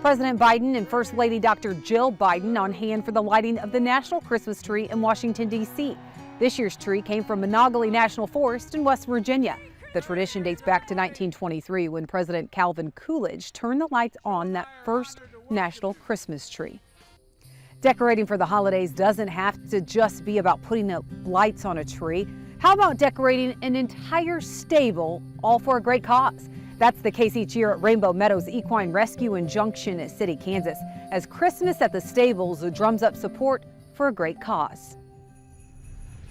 President Biden and First Lady Dr. Jill Biden on hand for the lighting of the National Christmas Tree in Washington, D.C. This year's tree came from Monocacy National Forest in West Virginia. The tradition dates back to 1923 when President Calvin Coolidge turned the lights on that first national Christmas tree. Decorating for the holidays doesn't have to just be about putting up lights on a tree. How about decorating an entire stable, all for a great cause? That's the case each year at Rainbow Meadows Equine Rescue in Junction City, Kansas, as Christmas at the Stables drums up support for a great cause.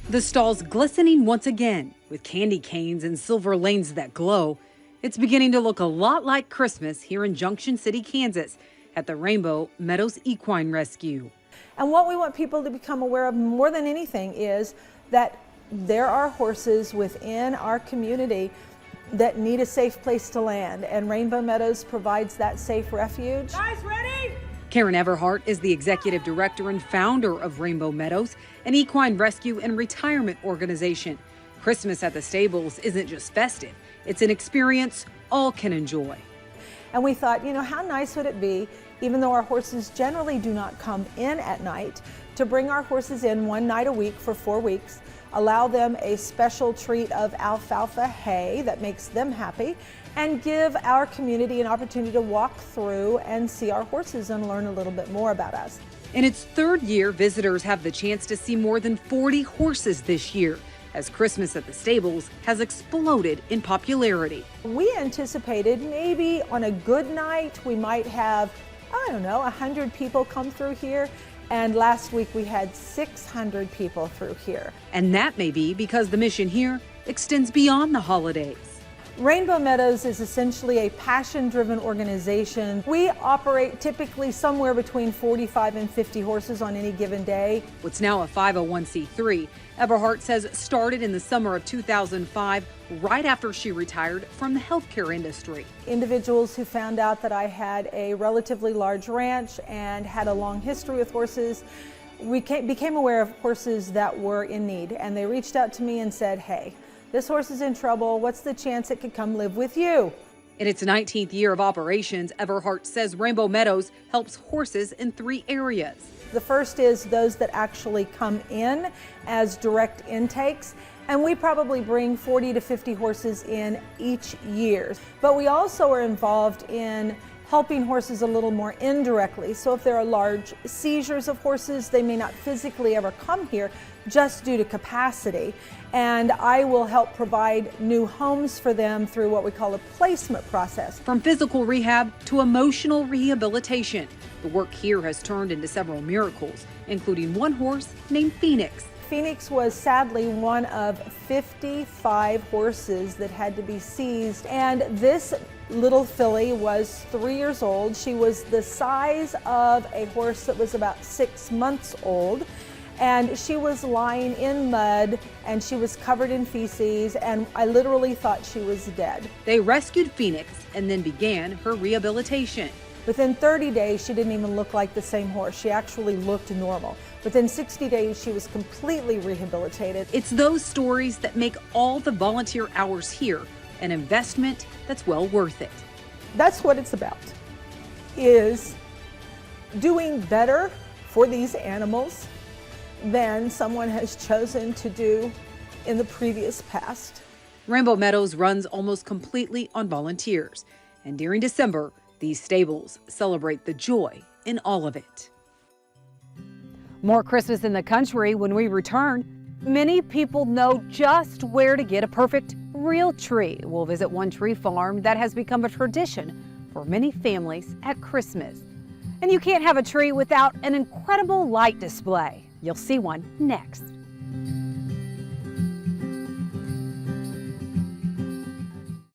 The stalls glistening once again with candy canes and silver lanes that glow. It's beginning to look a lot like Christmas here in Junction City, Kansas at the Rainbow Meadows Equine Rescue. And what we want people to become aware of more than anything is that there are horses within our community that need a safe place to land, and Rainbow Meadows provides that safe refuge. Guys, ready? Karen Everhart is the executive director and founder of Rainbow Meadows, an equine rescue and retirement organization. Christmas at the Stables isn't just festive, it's an experience all can enjoy. And we thought, you know, how nice would it be, even though our horses generally do not come in at night, to bring our horses in one night a week for 4 weeks, allow them a special treat of alfalfa hay that makes them happy, and give our community an opportunity to walk through and see our horses and learn a little bit more about us. In its third year, visitors have the chance to see more than 40 horses this year, as Christmas at the Stables has exploded in popularity. We anticipated maybe on a good night we might have, I don't know, 100 people come through here. And last week we had 600 people through here. And that may be because the mission here extends beyond the holidays. Rainbow Meadows is essentially a passion-driven organization. We operate typically somewhere between 45 and 50 horses on any given day. What's now a 501c3, Everhart says started in the summer of 2005, right after she retired from the healthcare industry. Individuals who found out that I had a relatively large ranch and had a long history with horses, we became aware of horses that were in need, and they reached out to me and said, hey, this horse is in trouble. What's the chance it could come live with you? In its 19th year of operations, Everhart says Rainbow Meadows helps horses in 3 areas. The first is those that actually come in as direct intakes, and we probably bring 40 to 50 horses in each year. But we also are involved in helping horses a little more indirectly. So if there are large seizures of horses, they may not physically ever come here just due to capacity. And I will help provide new homes for them through what we call a placement process. From physical rehab to emotional rehabilitation, the work here has turned into several miracles, including one horse named Phoenix. Phoenix was sadly one of 55 horses that had to be seized, and this little filly was 3 years old. She was the size of a horse that was about 6 months old, and she was lying in mud and she was covered in feces, and I literally thought she was dead. They rescued Phoenix and then began her rehabilitation. Within 30 days, she didn't even look like the same horse. She actually looked normal. Within 60 days, she was completely rehabilitated. It's those stories that make all the volunteer hours here an investment that's well worth it. That's what it's about, is doing better for these animals than someone has chosen to do in the previous past. Rainbow Meadows runs almost completely on volunteers, and during December, these stables celebrate the joy in all of it. More Christmas in the country when we return. Many people know just where to get a perfect real tree. We'll visit one tree farm that has become a tradition for many families at Christmas. And you can't have a tree without an incredible light display. You'll see one next.